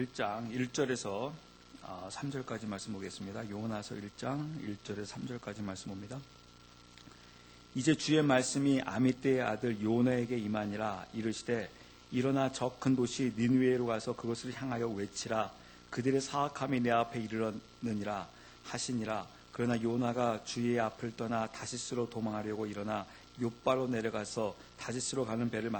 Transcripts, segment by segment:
1장 1절에서 3절까지 말씀 보겠습니다. 요나서 1장 1절에서 3절까지 말씀 봅니다. 이제 주의 말씀이 아미떼의 아들 요나에게 임하니라. 이르시되 일어나 저 큰 도시 니느웨로 가서 그것을 향하여 외치라. 그들의 사악함이 내 앞에 이르렀느니라 하시니라. 그러나 요나가 주의 앞을 떠나 다시스로 도망하려고 일어나 욥바로 내려가서 다시스로 가는 배를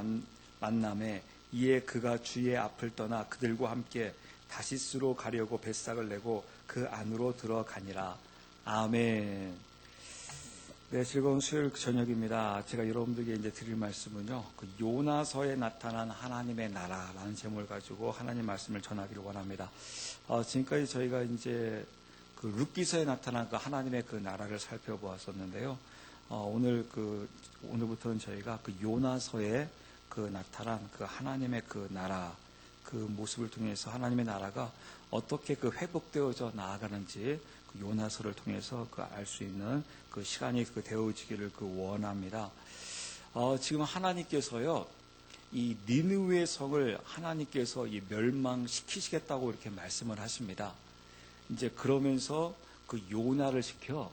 만나매 이에 그가 주의 앞을 떠나 그들과 함께 다시스로 가려고 뱃삭을 내고 그 안으로 들어가니라. 아멘. 네, 즐거운 수요일 저녁입니다. 제가 여러분들에게 이제 드릴 말씀은요, 그 요나서에 나타난 하나님의 나라라는 제목을 가지고 하나님 말씀을 전하기를 원합니다. 지금까지 저희가 이제 그 룻기서에 나타난 그 하나님의 그 나라를 살펴보았었는데요. 오늘부터는 저희가 그 요나서에 그 나타난 그 하나님의 그 나라, 그 모습을 통해서 하나님의 나라가 어떻게 그 회복되어져 나아가는지 그 요나서를 통해서 그 알 수 있는 그 시간이 그 되어지기를 그 원합니다. 지금 하나님께서요, 이 니느웨 성을 하나님께서 이 멸망시키시겠다고 이렇게 말씀을 하십니다. 이제 그러면서 그 요나를 시켜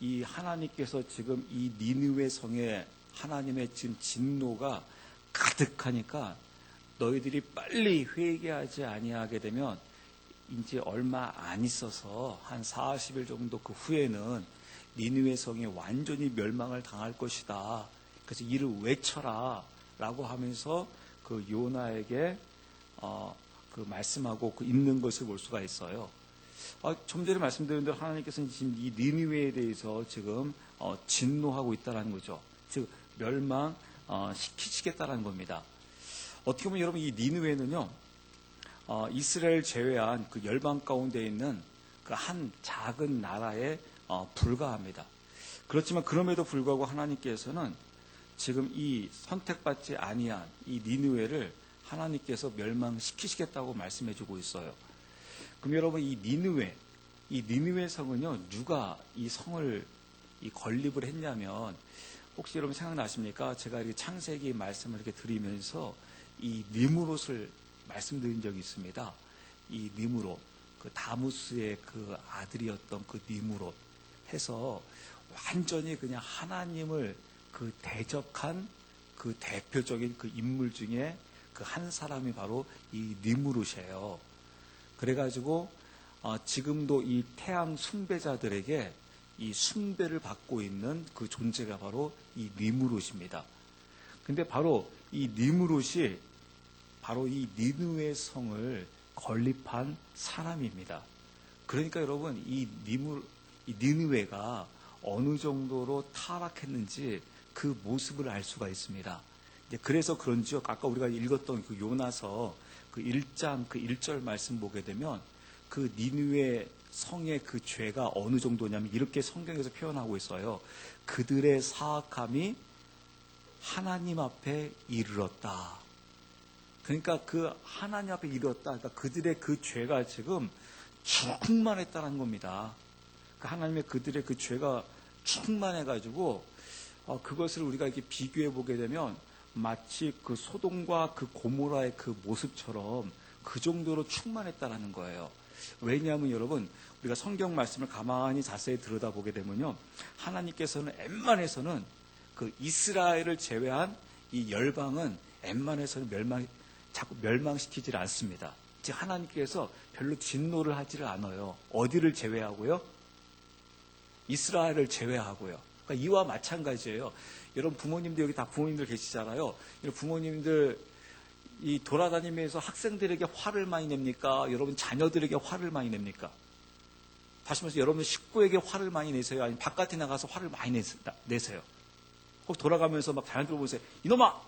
이 하나님께서 지금 이 니느웨 성에 하나님의 지금 진노가 가득하니까 너희들이 빨리 회개하지 아니하게 되면 이제 얼마 안 있어서 한 40일 정도 그 후에는 니느웨 성이 완전히 멸망을 당할 것이다. 그래서 이를 외쳐라 라고 하면서 그 요나에게 그 말씀하고 그 있는 것을 볼 수가 있어요. 좀 전에 말씀드린 대로 하나님께서는 지금 이 니느웨에 대해서 지금 진노하고 있다는 거죠. 즉 멸망 시키시겠다는 겁니다. 어떻게 보면 여러분 이 니느웨는요, 이스라엘 제외한 그 열방 가운데 있는 그 한 작은 나라에 불과합니다. 그렇지만 그럼에도 불구하고 하나님께서는 지금 이 선택받지 아니한 이 니느웨를 하나님께서 멸망시키시겠다고 말씀해주고 있어요. 그럼 여러분 이 니느웨 성은요, 누가 이 성을 이 건립을 했냐면, 혹시 여러분 생각나십니까? 제가 이렇게 창세기 말씀을 이렇게 드리면서 이 니므롯을 말씀드린 적이 있습니다. 이 니므롯, 그 다무스의 그 아들이었던 그 니므롯 해서 완전히 그냥 하나님을 그 대적한 그 대표적인 그 인물 중에 그 한 사람이 바로 이 니므롯이에요. 그래가지고 지금도 이 태양 숭배자들에게 이 숭배를 받고 있는 그 존재가 바로 이 니므롯입니다. 근데 바로 이 니므롯이 바로 이 니느웨 성을 건립한 사람입니다. 그러니까 여러분 이 니느웨가 어느 정도로 타락했는지 그 모습을 알 수가 있습니다. 그래서 그런지요, 아까 우리가 읽었던 그 요나서 그 1장 그 1절 말씀 보게 되면 그 니느웨 성의 그 죄가 어느 정도냐면 이렇게 성경에서 표현하고 있어요. 그들의 사악함이 하나님 앞에 이르렀다. 그러니까 그 하나님 앞에 이르렀다. 그러니까 그들의 그 죄가 지금 충만했다는 겁니다. 그 하나님의 그들의 그 죄가 충만해가지고 그것을 우리가 이렇게 비교해 보게 되면 마치 그 소돔과 그 고모라의 그 모습처럼 그 정도로 충만했다라는 거예요. 왜냐하면 여러분 우리가 성경 말씀을 가만히 자세히 들여다보게 되면요, 하나님께서는 웬만해서는 그 이스라엘을 제외한 이 열방은 웬만해서는 자꾸 멸망시키질 않습니다. 즉 하나님께서 별로 진노를 하지를 않아요. 어디를 제외하고요? 이스라엘을 제외하고요. 그러니까 이와 마찬가지예요. 여러분 부모님들 여기 다 부모님들 계시잖아요. 부모님들 이 돌아다니면서 학생들에게 화를 많이 냅니까? 여러분 자녀들에게 화를 많이 냅니까? 다시 말해서 여러분 식구에게 화를 많이 내세요? 아니면 바깥에 나가서 화를 많이 내세요? 혹 돌아가면서 막 자녀들 보세요. 이놈아!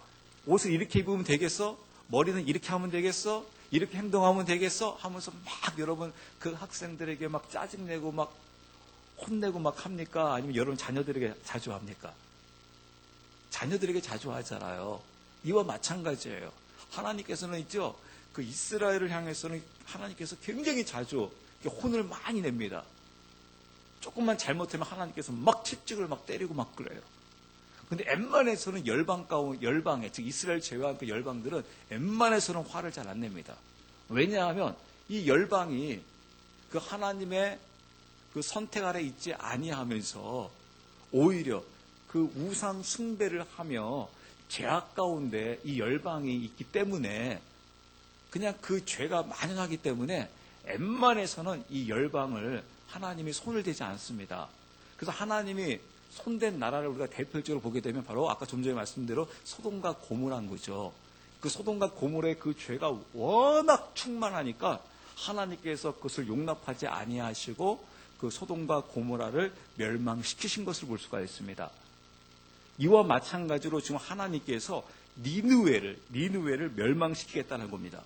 옷을 이렇게 입으면 되겠어? 머리는 이렇게 하면 되겠어? 이렇게 행동하면 되겠어? 하면서 막 여러분 그 학생들에게 막 짜증내고 막 혼내고 막 합니까? 아니면 여러분 자녀들에게 자주 합니까? 자녀들에게 자주 하잖아요. 이와 마찬가지예요. 하나님께서는 있죠, 그 이스라엘을 향해서는 하나님께서 굉장히 자주 혼을 많이 냅니다. 조금만 잘못하면 하나님께서 막 채찍을 막 때리고 막 그래요. 근데 웬만해서는 열방에, 즉 이스라엘 제외한 그 열방들은 웬만해서는 화를 잘 안 냅니다. 왜냐하면 이 열방이 그 하나님의 그 선택 아래 있지 아니하면서 오히려 그 우상 숭배를 하며 죄악 가운데 이 열방이 있기 때문에 그냥 그 죄가 만연하기 때문에 웬만해서는 이 열방을 하나님이 손을 대지 않습니다. 그래서 하나님이 손댄 나라를 우리가 대표적으로 보게 되면 바로 아까 좀 전에 말씀대로 소돔과 고모라는 거죠. 그 소돔과 고모의 그 죄가 워낙 충만하니까 하나님께서 그것을 용납하지 아니하시고 그 소돔과 고모라를 멸망시키신 것을 볼 수가 있습니다. 이와 마찬가지로 지금 하나님께서 니느웨를 멸망시키겠다는 겁니다.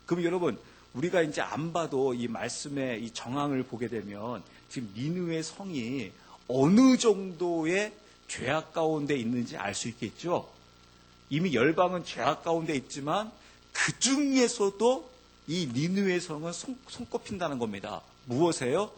그럼 여러분, 우리가 이제 안 봐도 이 말씀의 이 정황을 보게 되면 지금 니느웨 성이 어느 정도의 죄악 가운데 있는지 알 수 있겠죠. 이미 열방은 죄악 가운데 있지만 그 중에서도 이 니느웨 성은 손꼽힌다는 겁니다. 무엇이에요?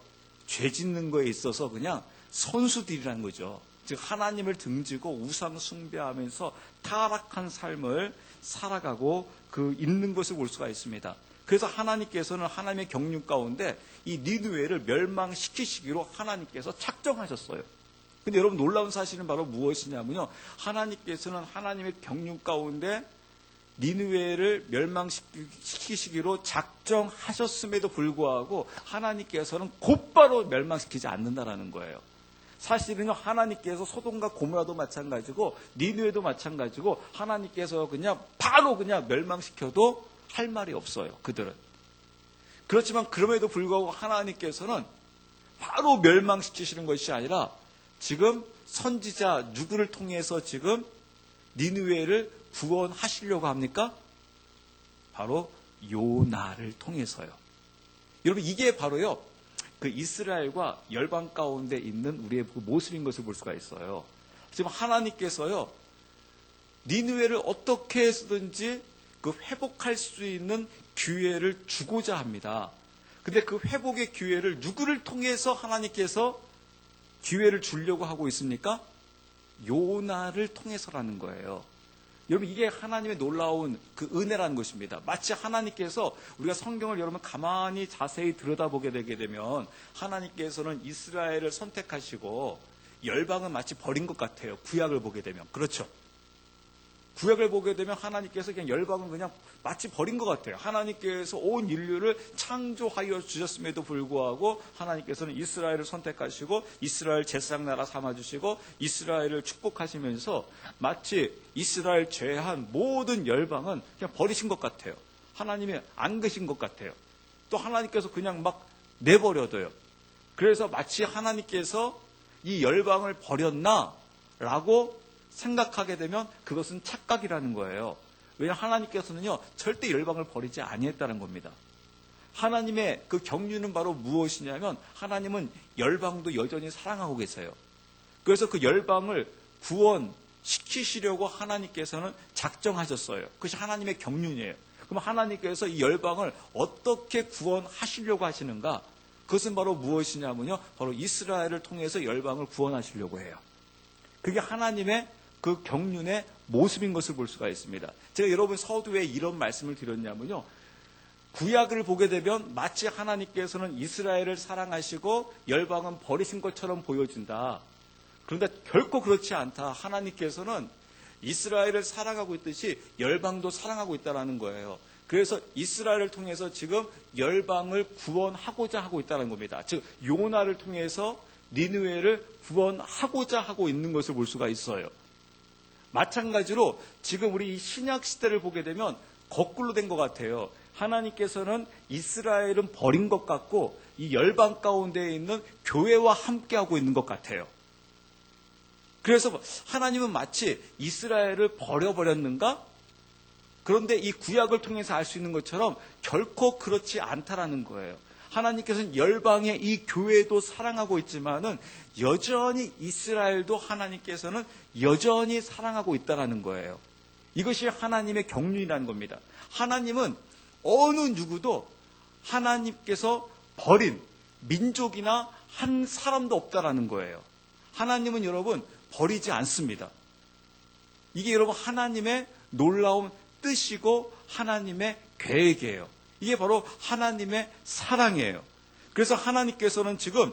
죄 짓는 거에 있어서 그냥 선수들이라는 거죠. 즉 하나님을 등지고 우상 숭배하면서 타락한 삶을 살아가고 있는 것을 볼 수가 있습니다. 그래서 하나님께서는 하나님의 경륜 가운데 이 니느웨를 멸망시키시기로 하나님께서 작정하셨어요. 근데 여러분 놀라운 사실은 바로 무엇이냐면요. 하나님께서는 하나님의 경륜 가운데 니느웨를 멸망시키시기로 작정하셨음에도 불구하고 하나님께서는 곧바로 멸망시키지 않는다라는 거예요. 사실은요, 하나님께서 소돔과 고모라도 마찬가지고 니느웨도 마찬가지고 하나님께서 바로 멸망시켜도 할 말이 없어요. 그들은. 그렇지만 그럼에도 불구하고 하나님께서는 바로 멸망시키시는 것이 아니라 지금 선지자 누구를 통해서 지금 니느웨를 구원하시려고 합니까? 바로 요나를 통해서요. 여러분 이게 바로요, 그 이스라엘과 열방 가운데 있는 우리의 그 모습인 것을 볼 수가 있어요. 지금 하나님께서요, 니느웨를 어떻게 해서든지 그 회복할 수 있는 기회를 주고자 합니다. 근데 그 회복의 기회를 누구를 통해서 하나님께서 기회를 주려고 하고 있습니까? 요나를 통해서라는 거예요. 여러분 이게 하나님의 놀라운 그 은혜라는 것입니다. 마치 하나님께서 우리가 성경을 여러분 가만히 자세히 들여다보게 되게 되면 하나님께서는 이스라엘을 선택하시고 열방은 마치 버린 것 같아요. 구약을 보게 되면. 그렇죠. 구약을 보게 되면 하나님께서 그냥 열방은 그냥 마치 버린 것 같아요. 하나님께서 온 인류를 창조하여 주셨음에도 불구하고 하나님께서는 이스라엘을 선택하시고 이스라엘 제사장 나라 삼아주시고 이스라엘을 축복하시면서 마치 이스라엘 제한 모든 열방은 그냥 버리신 것 같아요. 하나님이 안 계신 것 같아요. 또 하나님께서 그냥 막 내버려둬요. 그래서 마치 하나님께서 이 열방을 버렸나? 라고 생각하게 되면 그것은 착각이라는 거예요. 왜냐하면 하나님께서는요, 절대 열방을 버리지 아니했다는 겁니다. 하나님의 그 경륜은 바로 무엇이냐면 하나님은 열방도 여전히 사랑하고 계세요. 그래서 그 열방을 구원시키시려고 하나님께서는 작정하셨어요. 그것이 하나님의 경륜이에요. 그럼 하나님께서 이 열방을 어떻게 구원하시려고 하시는가? 그것은 바로 무엇이냐면요, 바로 이스라엘을 통해서 열방을 구원하시려고 해요. 그게 하나님의 그 경륜의 모습인 것을 볼 수가 있습니다. 제가 여러분 서두에 이런 말씀을 드렸냐면요, 구약을 보게 되면 마치 하나님께서는 이스라엘을 사랑하시고 열방은 버리신 것처럼 보여진다. 그런데 결코 그렇지 않다. 하나님께서는 이스라엘을 사랑하고 있듯이 열방도 사랑하고 있다는 거예요. 그래서 이스라엘을 통해서 지금 열방을 구원하고자 하고 있다는 겁니다. 즉 요나를 통해서 니느웨를 구원하고자 하고 있는 것을 볼 수가 있어요. 마찬가지로 지금 우리 이 신약 시대를 보게 되면 거꾸로 된 것 같아요. 하나님께서는 이스라엘은 버린 것 같고 이 열방 가운데 있는 교회와 함께하고 있는 것 같아요. 그래서 하나님은 마치 이스라엘을 버려버렸는가? 그런데 이 구약을 통해서 알 수 있는 것처럼 결코 그렇지 않다라는 거예요. 하나님께서는 열방의 이 교회도 사랑하고 있지만은 여전히 이스라엘도 하나님께서는 여전히 사랑하고 있다라는 거예요. 이것이 하나님의 경륜이라는 겁니다. 하나님은 어느 누구도 하나님께서 버린 민족이나 한 사람도 없다라는 거예요. 하나님은 여러분 버리지 않습니다. 이게 여러분 하나님의 놀라운 뜻이고 하나님의 계획이에요. 이게 바로 하나님의 사랑이에요. 그래서 하나님께서는 지금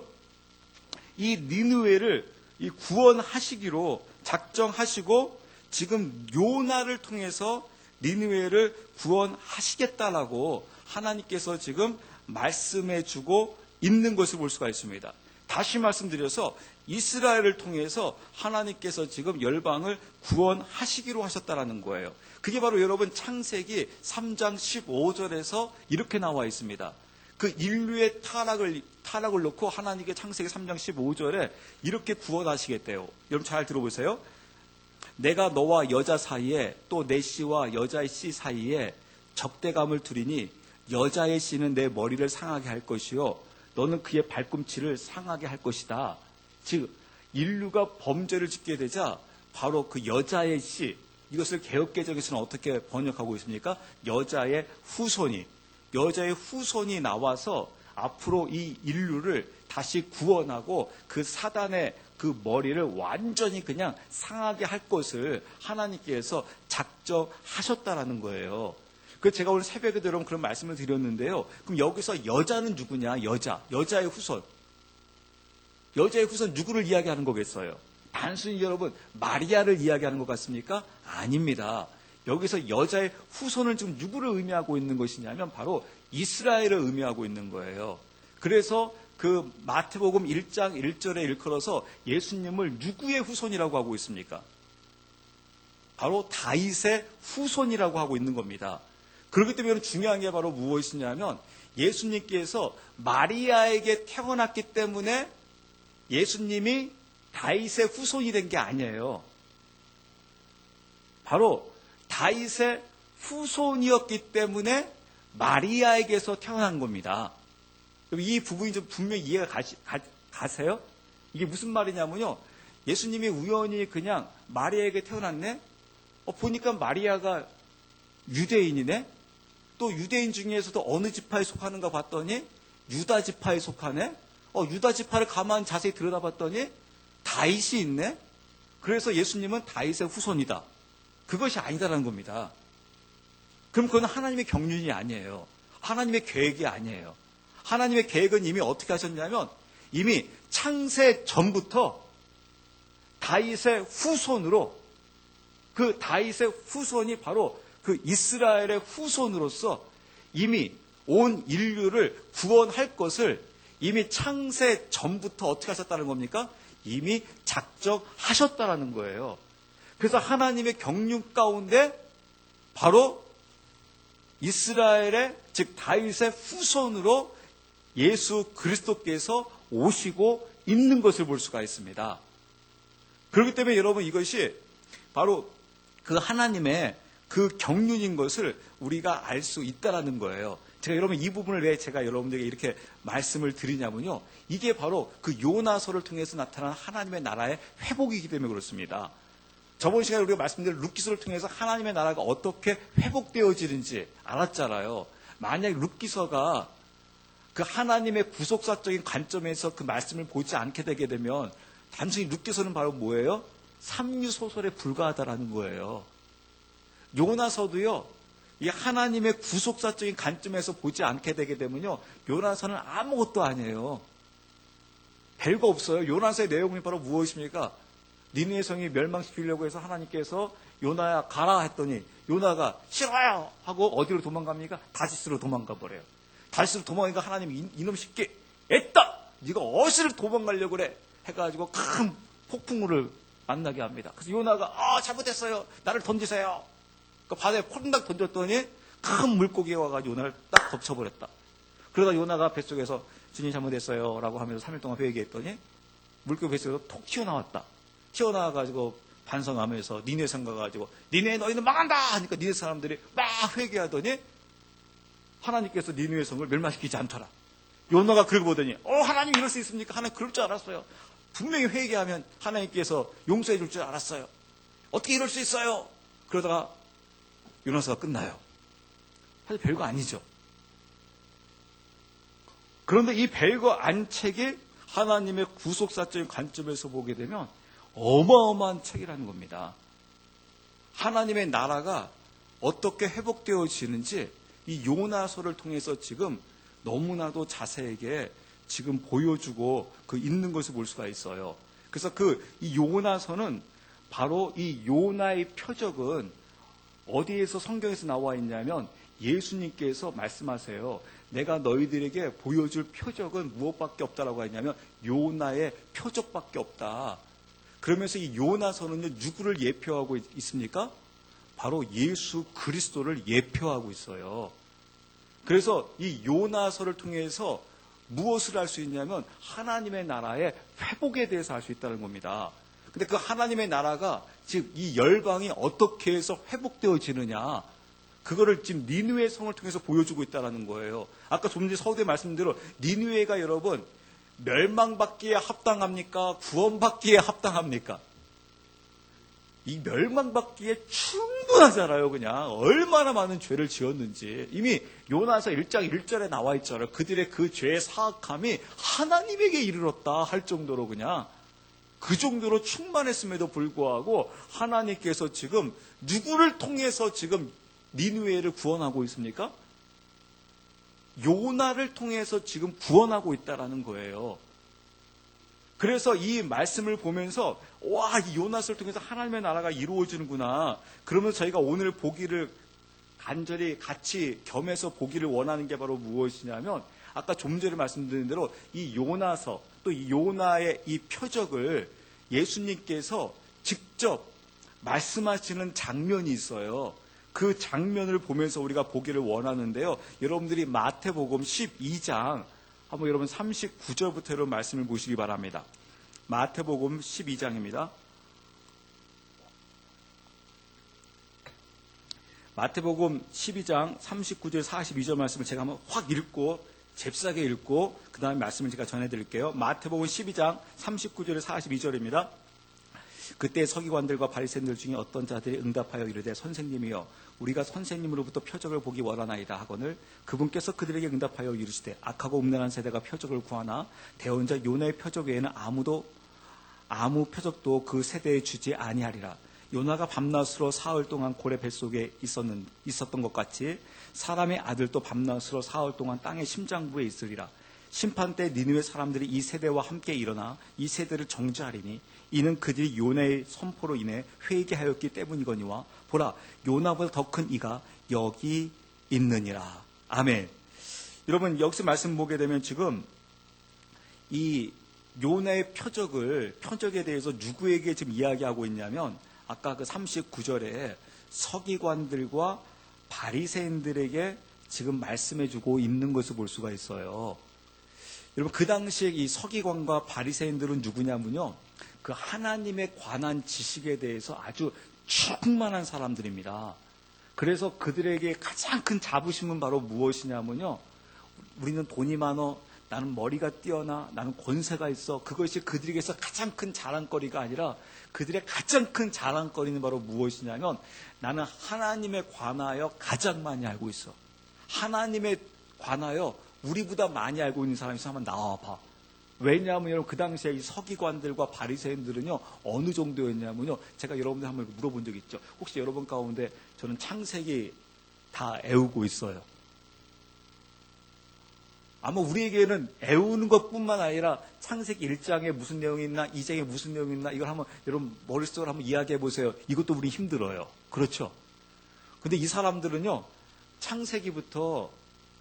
이 니느웨를 구원하시기로 작정하시고 지금 요나를 통해서 니느웨를 구원하시겠다라고 하나님께서 지금 말씀해 주고 있는 것을 볼 수가 있습니다. 다시 말씀드려서 이스라엘을 통해서 하나님께서 지금 열방을 구원하시기로 하셨다라는 거예요. 그게 바로 여러분 창세기 3장 15절에서 이렇게 나와 있습니다. 그 인류의 타락을 놓고 하나님께 창세기 3장 15절에 이렇게 구원하시겠대요. 여러분 잘 들어보세요. 내가 너와 여자 사이에 또 내 씨와 여자의 씨 사이에 적대감을 두리니 여자의 씨는 내 머리를 상하게 할 것이요 너는 그의 발꿈치를 상하게 할 것이다. 즉 인류가 범죄를 짓게 되자 바로 그 여자의 씨, 이것을 개역개정에서는 어떻게 번역하고 있습니까? 여자의 후손이 나와서 앞으로 이 인류를 다시 구원하고 그 사단의 그 머리를 완전히 그냥 상하게 할 것을 하나님께서 작정하셨다라는 거예요. 그 제가 오늘 새벽에 여러분 그런 말씀을 드렸는데요. 그럼 여기서 여자는 누구냐? 여자의 후손. 여자의 후손 누구를 이야기하는 거겠어요? 단순히 여러분 마리아를 이야기하는 것 같습니까? 아닙니다. 여기서 여자의 후손을 지금 누구를 의미하고 있는 것이냐면 바로 이스라엘을 의미하고 있는 거예요. 그래서 그 마태복음 1장 1절에 일컬어서 예수님을 누구의 후손이라고 하고 있습니까? 바로 다윗의 후손이라고 하고 있는 겁니다. 그렇기 때문에 중요한 게 바로 무엇이냐면 예수님께서 마리아에게 태어났기 때문에 예수님이 다윗의 후손이 된 게 아니에요. 바로 다윗의 후손이었기 때문에 마리아에게서 태어난 겁니다. 이 부분이 좀 분명히 이해가 가세요? 이게 무슨 말이냐면요. 예수님이 우연히 그냥 마리아에게 태어났네? 보니까 마리아가 유대인이네? 또 유대인 중에서도 어느 지파에 속하는가 봤더니 유다 지파에 속하네? 유다 지파를 가만 자세히 들여다봤더니 다윗이 있네? 그래서 예수님은 다윗의 후손이다. 그것이 아니다라는 겁니다. 그럼 그건 하나님의 경륜이 아니에요. 하나님의 계획이 아니에요. 하나님의 계획은 이미 어떻게 하셨냐면 이미 창세 전부터 다윗의 후손으로 그 다윗의 후손이 바로 그 이스라엘의 후손으로서 이미 온 인류를 구원할 것을 이미 창세 전부터 어떻게 하셨다는 겁니까? 이미 작정하셨다는 거예요. 그래서 하나님의 경륜 가운데 바로 이스라엘의 즉 다윗의 후손으로 예수 그리스도께서 오시고 있는 것을 볼 수가 있습니다. 그렇기 때문에 여러분 이것이 바로 그 하나님의 그 경륜인 것을 우리가 알 수 있다라는 거예요. 제가 여러분 이 부분을 왜 제가 여러분들에게 이렇게 말씀을 드리냐면요. 이게 바로 그 요나서를 통해서 나타난 하나님의 나라의 회복이기 때문에 그렇습니다. 저번 시간에 우리가 말씀드린 룻기서를 통해서 하나님의 나라가 어떻게 회복되어지는지 알았잖아요. 만약 룻기서가 그 하나님의 구속사적인 관점에서 그 말씀을 보지 않게 되게 되면 단순히 룻기서는 바로 뭐예요? 삼류소설에 불과하다라는 거예요. 요나서도요. 이 하나님의 구속사적인 관점에서 보지 않게 되게 되면요. 요나서는 아무것도 아니에요. 별거 없어요. 요나서의 내용이 바로 무엇입니까? 니느웨 성이 멸망시키려고 해서 하나님께서 요나야 가라 했더니 요나가 싫어요 하고 어디로 도망갑니까? 다시스로 도망가 버려요. 다시스로 도망가니까 하나님이 이놈 새끼 애따 네가 어디를 도망가려고 그래 해가지고 큰 폭풍우를 만나게 합니다. 그래서 요나가 잘못했어요. 나를 던지세요. 그 바다에 폴딱 던졌더니 큰 물고기가 와가지고 요나를 딱 덮쳐버렸다. 그러다 요나가 뱃속에서 주님 잘못했어요 라고 하면서 3일 동안 회개했더니 물고기 뱃속에서 톡 튀어나왔다. 튀어나와가지고 반성하면서 니느웨 성 가가지고 니느웨 너희는 망한다 하니까 니느웨 사람들이 막 회개하더니 하나님께서 니느웨 성을 멸망시키지 않더라. 요나가 그걸 보더니 하나님 이럴 수 있습니까? 하나님 그럴 줄 알았어요. 분명히 회개하면 하나님께서 용서해 줄 줄 알았어요. 어떻게 이럴 수 있어요? 그러다가 요나서가 끝나요. 사실 별거 아니죠. 그런데 이 별거 안 책이 하나님의 구속사적인 관점에서 보게 되면 어마어마한 책이라는 겁니다. 하나님의 나라가 어떻게 회복되어지는지 이 요나서를 통해서 지금 너무나도 자세하게 지금 보여주고 그 있는 것을 볼 수가 있어요. 그래서 이 요나서는 바로 이 요나의 표적은 어디에서 성경에서 나와 있냐면 예수님께서 말씀하세요. 내가 너희들에게 보여줄 표적은 무엇밖에 없다라고 했냐면 요나의 표적밖에 없다. 그러면서 이 요나서는요, 누구를 예표하고 있습니까? 바로 예수 그리스도를 예표하고 있어요. 그래서 이 요나서를 통해서 무엇을 할 수 있냐면 하나님의 나라의 회복에 대해서 알 수 있다는 겁니다. 근데 그 하나님의 나라가 지금 이 열방이 어떻게 해서 회복되어지느냐, 그거를 지금 니느웨 성을 통해서 보여주고 있다는 거예요. 아까 좀 전에 서두에 말씀대로 니느웨가 여러분 멸망받기에 합당합니까? 구원받기에 합당합니까? 이 멸망받기에 충분하잖아요. 그냥 얼마나 많은 죄를 지었는지 이미 요나서 1장 1절에 나와 있잖아요. 그들의 그 죄의 사악함이 하나님에게 이르렀다 할 정도로 그냥 그 정도로 충만했음에도 불구하고 하나님께서 지금 누구를 통해서 지금 니느웨를 구원하고 있습니까? 요나를 통해서 지금 구원하고 있다라는 거예요. 그래서 이 말씀을 보면서 와, 이 요나서를 통해서 하나님의 나라가 이루어지는구나. 그러면서 저희가 오늘 보기를 간절히 같이 겸해서 보기를 원하는 게 바로 무엇이냐면 아까 좀 전에 말씀드린 대로 이 요나서 또 이 요나의 이 표적을 예수님께서 직접 말씀하시는 장면이 있어요. 그 장면을 보면서 우리가 보기를 원하는데요. 여러분들이 마태복음 12장 한번 여러분 39절부터 여러분 말씀을 보시기 바랍니다. 마태복음 12장입니다. 마태복음 12장 39절 42절 말씀을 제가 한번 확 읽고 잽싸게 읽고 그 다음에 말씀을 제가 전해드릴게요. 마태복음 12장 39절에 42절입니다. 그때 서기관들과 바리새인들 중에 어떤 자들이 응답하여 이르되 선생님이여 우리가 선생님으로부터 표적을 보기 원하나이다 하거늘 그분께서 그들에게 응답하여 이르시되 악하고 음란한 세대가 표적을 구하나 대언자 요나의 표적 외에는 아무 표적도 그 세대에 주지 아니하리라. 요나가 밤낮으로 사흘 동안 고래 뱃속에 있었던 것 같이 사람의 아들도 밤낮으로 사흘 동안 땅의 심장부에 있으리라. 심판 때 니느웨 사람들이 이 세대와 함께 일어나 이 세대를 정죄하리니 이는 그들이 요나의 선포로 인해 회개하였기 때문이거니와 보라 요나보다 더 큰 이가 여기 있느니라. 아멘. 여러분 여기서 말씀 보게 되면 지금 이 요나의 표적에 대해서 누구에게 지금 이야기하고 있냐면 아까 그 39절에 서기관들과 바리새인들에게 지금 말씀해주고 있는 것을 볼 수가 있어요. 여러분 그 당시에 이 서기관과 바리새인들은 누구냐면요, 그 하나님에 관한 지식에 대해서 아주 충만한 사람들입니다. 그래서 그들에게 가장 큰 자부심은 바로 무엇이냐면요, 우리는 돈이 많어, 나는 머리가 뛰어나, 나는 권세가 있어. 그것이 그들에게서 가장 큰 자랑거리가 아니라 그들의 가장 큰 자랑거리는 바로 무엇이냐면 나는 하나님에 관하여 가장 많이 알고 있어. 하나님에 관하여 우리보다 많이 알고 있는 사람이 있으면 한번 나와봐. 왜냐하면 여러분 그 당시에 이 서기관들과 바리새인들은요 어느 정도였냐면요, 제가 여러분들 한번 물어본 적 있죠. 혹시 여러분 가운데 저는 창세기 다 애우고 있어요. 아마 우리에게는 애우는 것뿐만 아니라 창세기 1장에 무슨 내용이 있나 2장에 무슨 내용이 있나 이걸 한번 여러분 머릿속으로 한번 이야기해 보세요. 이것도 우리 힘들어요. 그렇죠? 근데 이 사람들은요 창세기부터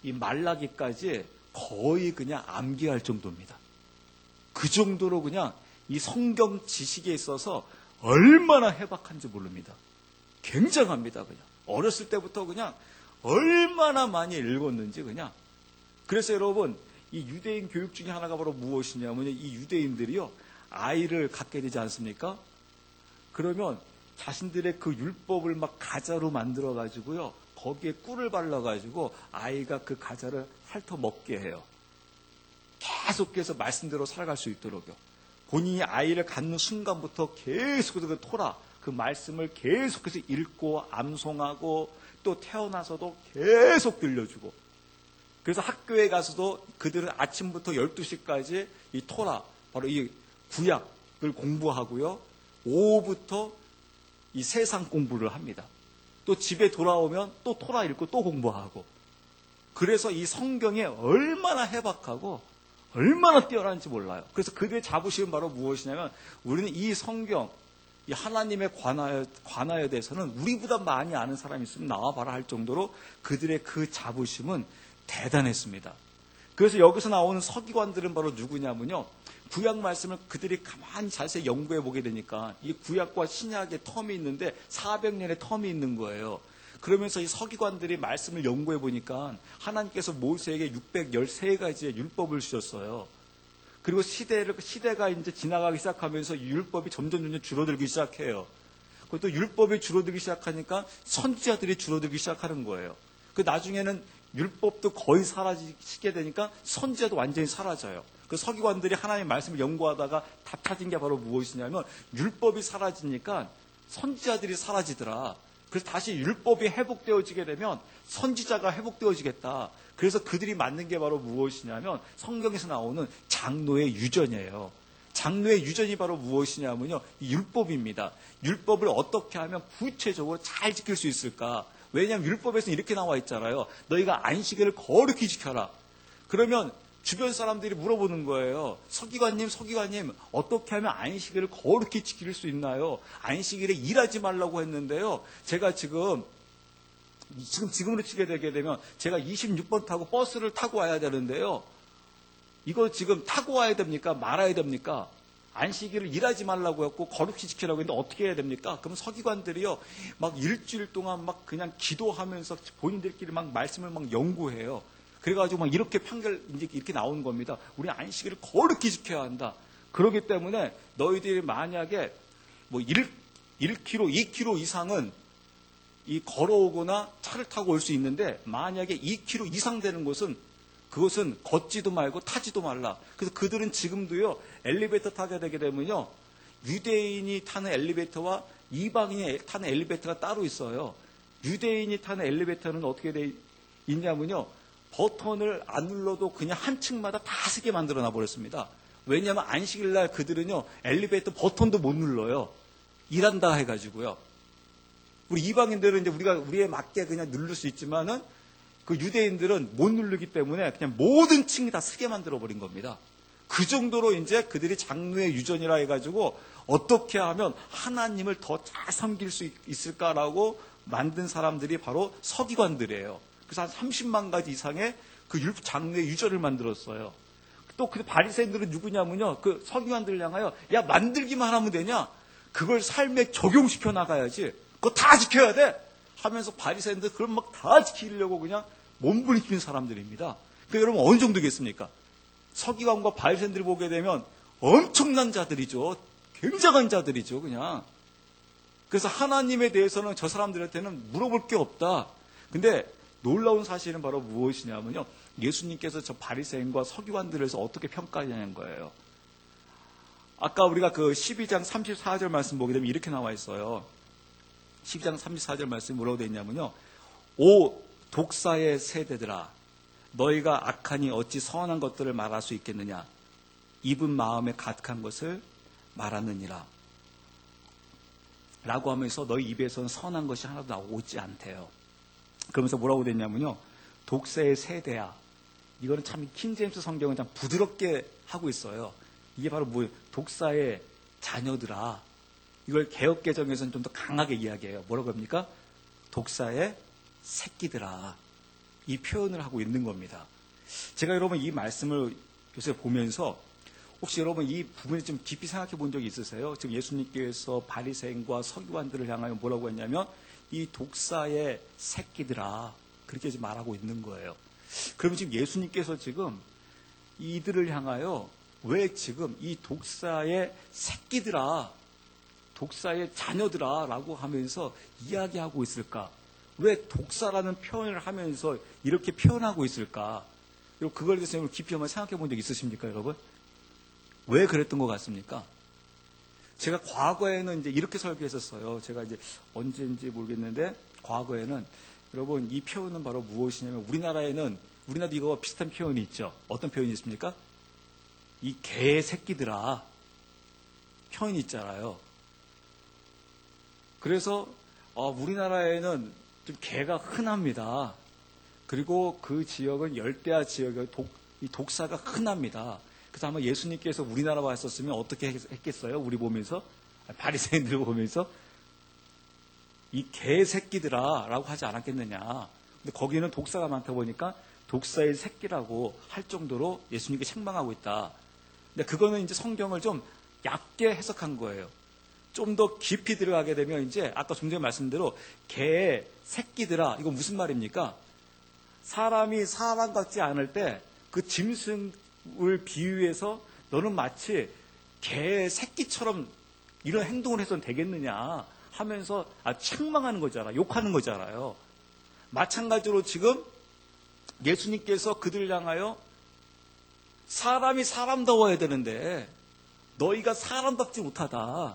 이 말라기까지 거의 그냥 암기할 정도입니다. 그 정도로 그냥 이 성경 지식에 있어서 얼마나 해박한지 모릅니다. 굉장합니다. 그냥 어렸을 때부터 그냥 얼마나 많이 읽었는지 그냥. 그래서 여러분 이 유대인 교육 중에 하나가 바로 무엇이냐면 이 유대인들이요 아이를 갖게 되지 않습니까? 그러면 자신들의 그 율법을 막 가자로 만들어 가지고요 거기에 꿀을 발라 가지고 아이가 그 가자를 핥어 먹게 해요. 계속해서 말씀대로 살아갈 수 있도록요. 본인이 아이를 갖는 순간부터 계속해서 그 토라 그 말씀을 계속해서 읽고 암송하고 또 태어나서도 계속 들려주고, 그래서 학교에 가서도 그들은 아침부터 12시까지 이 토라, 바로 이 구약을 공부하고요. 오후부터 이 세상 공부를 합니다. 또 집에 돌아오면 또 토라 읽고 또 공부하고. 그래서 이 성경에 얼마나 해박하고 얼마나 뛰어난지 몰라요. 그래서 그들의 자부심은 바로 무엇이냐면 우리는 이 성경, 이 하나님에 관하여 대해서는 우리보다 많이 아는 사람이 있으면 나와봐라 할 정도로 그들의 그 자부심은 대단했습니다. 그래서 여기서 나오는 서기관들은 바로 누구냐면요, 구약 말씀을 그들이 가만히 자세히 연구해 보게 되니까 이 구약과 신약의 텀이 있는데 400년의 텀이 있는 거예요. 그러면서 이 서기관들이 말씀을 연구해 보니까 하나님께서 모세에게 613가지의 율법을 주셨어요. 그리고 시대가 이제 지나가기 시작하면서 율법이 점점 줄어들기 시작해요. 그것도 율법이 줄어들기 시작하니까 선지자들이 줄어들기 시작하는 거예요. 그 나중에는 율법도 거의 사라지게 되니까 선지자도 완전히 사라져요. 그 서기관들이 하나님의 말씀을 연구하다가 다 찾은 게 바로 무엇이냐면 율법이 사라지니까 선지자들이 사라지더라. 그래서 다시 율법이 회복되어지게 되면 선지자가 회복되어지겠다. 그래서 그들이 만든 게 바로 무엇이냐면 성경에서 나오는 장로의 유전이에요. 장로의 유전이 바로 무엇이냐면요, 이 율법입니다. 율법을 어떻게 하면 구체적으로 잘 지킬 수 있을까? 왜냐하면 율법에서 이렇게 나와 있잖아요. 너희가 안식일을 거룩히 지켜라. 그러면 주변 사람들이 물어보는 거예요. 서기관님, 어떻게 하면 안식일을 거룩히 지킬 수 있나요? 안식일에 일하지 말라고 했는데요. 제가 지금으로 치게 되게 되면 제가 26번 타고 버스를 타고 와야 되는데요. 이거 지금 타고 와야 됩니까? 말아야 됩니까? 안식일을 일하지 말라고 했고 거룩히 지키라고 했는데 어떻게 해야 됩니까? 그럼 서기관들이요, 막 일주일 동안 막 그냥 기도하면서 본인들끼리 막 말씀을 막 연구해요. 그래가지고 막 이렇게 판결 이제 이렇게 나오는 겁니다. 우리 안식일을 거룩히 지켜야 한다. 그렇기 때문에 너희들이 만약에 뭐 1km, 2km 이상은 이 걸어오거나 차를 타고 올 수 있는데 만약에 2km 이상 되는 곳은 그것은 걷지도 말고 타지도 말라. 그래서 그들은 지금도요, 엘리베이터 타게 되게 되면요, 유대인이 타는 엘리베이터와 이방인이 타는 엘리베이터가 따로 있어요. 유대인이 타는 엘리베이터는 어떻게 돼 있냐면요, 버튼을 안 눌러도 그냥 한 층마다 다 쓰게 만들어 놔 버렸습니다. 왜냐하면 안식일 날 그들은요, 엘리베이터 버튼도 못 눌러요. 일한다 해가지고요. 우리 이방인들은 이제 우리에 맞게 그냥 누를 수 있지만은 그 유대인들은 못 누르기 때문에 그냥 모든 층이 다 쓰게 만들어 버린 겁니다. 그 정도로 이제 그들이 장로의 유전이라 해가지고 어떻게 하면 하나님을 더 잘 섬길 수 있을까라고 만든 사람들이 바로 서기관들이에요. 그래서 한 30만 가지 이상의 그 장로의 유전을 만들었어요. 또 그 바리새인들은 누구냐면요, 그 서기관들을 향하여 야, 만들기만 하면 되냐? 그걸 삶에 적용시켜 나가야지. 그거 다 지켜야 돼 하면서 바리새인들 그걸 막 다 지키려고 그냥 몸부림치는 사람들입니다. 그러니까 여러분 어느 정도겠습니까? 서기관과 바리새인들을 보게 되면 엄청난 자들이죠. 굉장한 자들이죠, 그냥. 그래서 하나님에 대해서는 저 사람들한테는 물어볼 게 없다. 근데 놀라운 사실은 바로 무엇이냐면요, 예수님께서 저 바리새인과 서기관들에서 어떻게 평가하냐는 거예요. 아까 우리가 그 12장 34절 말씀 보게 되면 이렇게 나와 있어요. 12장 34절 말씀이 뭐라고 되어 있냐면요, 오 독사의 세대들아, 너희가 악하니 어찌 선한 것들을 말할 수 있겠느냐? 입은 마음에 가득한 것을 말하느니라 라고 하면서 너희 입에서는 선한 것이 하나도 나오지 않대요. 그러면서 뭐라고 됐냐면요, 독사의 세대야. 이거는 참 킹제임스 성경은 참 부드럽게 하고 있어요. 이게 바로 뭐예요? 독사의 자녀들아. 이걸 개역개정에서는 좀 더 강하게 이야기해요. 뭐라고 합니까? 독사의 새끼들아. 이 표현을 하고 있는 겁니다. 제가 여러분 이 말씀을 요새 보면서 혹시 여러분 이 부분을 좀 깊이 생각해 본 적이 있으세요? 지금 예수님께서 바리새인과 서기관들을 향하여 뭐라고 했냐면 이 독사의 새끼들아, 그렇게 지금 말하고 있는 거예요. 그러면 지금 예수님께서 지금 이들을 향하여 왜 지금 이 독사의 새끼들아, 독사의 자녀들아 라고 하면서 이야기하고 있을까? 왜 독사라는 표현을 하면서 이렇게 표현하고 있을까? 그거에 대해서 깊이 한번 생각해 본 적 있으십니까, 여러분? 왜 그랬던 것 같습니까? 제가 과거에는 이제 이렇게 설교했었어요. 제가 이제 언제인지 모르겠는데, 과거에는 여러분 이 표현은 바로 무엇이냐면, 우리나라도 이거 비슷한 표현이 있죠. 어떤 표현이 있습니까? 이 개새끼들아 표현이 있잖아요. 그래서 우리나라에는 좀 개가 흔합니다. 그리고 그 지역은 열대야 지역에 이 독사가 흔합니다. 그래서 아마 예수님께서 우리나라 왔었으면 어떻게 했겠어요? 우리 보면서, 바리새인들 보면서 이 개새끼들아 라고 하지 않았겠느냐. 근데 거기는 독사가 많다 보니까 독사의 새끼라고 할 정도로 예수님께 책망하고 있다. 근데 그거는 이제 성경을 좀 얕게 해석한 거예요. 좀 더 깊이 들어가게 되면 이제 아까 좀 전에 말씀대로 개 새끼들아, 이거 무슨 말입니까? 사람이 사람 같지 않을 때 그 짐승을 비유해서 너는 마치 개 새끼처럼 이런 행동을 해서는 되겠느냐 하면서 책망하는 거잖아, 욕하는 거잖아요. 마찬가지로 지금 예수님께서 그들을 향하여 사람이 사람다워야 되는데 너희가 사람답지 못하다.